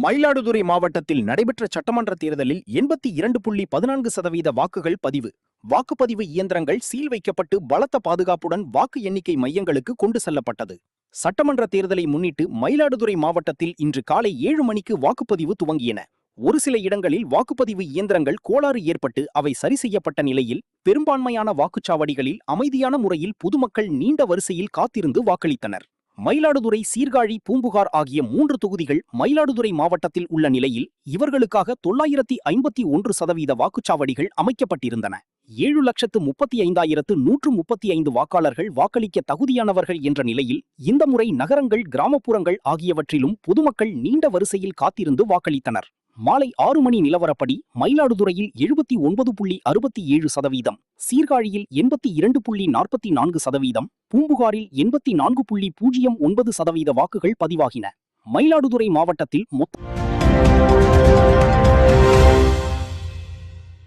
மயிலாடுதுறை மாவட்டத்தில் நடைபெற்ற சட்டமன்ற தேர்தலில் 82.14% வாக்குகள் பதிவு. வாக்குப்பதிவு இயந்திரங்கள் சீல் வைக்கப்பட்டு பலத்த பாதுகாப்புடன் வாக்கு எண்ணிக்கை மையங்களுக்கு கொண்டு செல்லப்பட்டது. சட்டமன்ற தேர்தலை முன்னிட்டு மயிலாடுதுறை மாவட்டத்தில் இன்று காலை 7 மணிக்கு வாக்குப்பதிவு துவங்கியன. ஒரு சில இடங்களில் வாக்குப்பதிவு இயந்திரங்கள் கோளாறு ஏற்பட்டு அவை சரி செய்யப்பட்ட நிலையில் பெரும்பான்மையான வாக்குச்சாவடிகளில் அமைதியான முறையில் பொதுமக்கள் நீண்ட வரிசையில் காத்திருந்து வாக்களித்தனர். மயிலாடுதுறை, சீர்காழி, பூம்புகார் ஆகிய 3 தொகுதிகள் மயிலாடுதுறை மாவட்டத்தில் உள்ள நிலையில் இவர்களுக்காக 951% வாக்குச்சாவடிகள் அமைக்கப்பட்டிருந்தன. 7,35,135 வாக்காளர்கள் வாக்களிக்க தகுதியானவர்கள் என்ற நிலையில் இந்த முறை நகரங்கள், கிராமப்புறங்கள் ஆகியவற்றிலும் பொதுமக்கள் நீண்ட வரிசையில் காத்திருந்து வாக்களித்தனர். மாலை 6 மணி நிலவரப்படி மயிலாடுதுறையில் 79.67%, சீர்காழியில் 82.44%, பூம்புகாரில் 84.09% வாக்குகள் பதிவாகின. மயிலாடுதுறை மாவட்டத்தில் மொத்தம்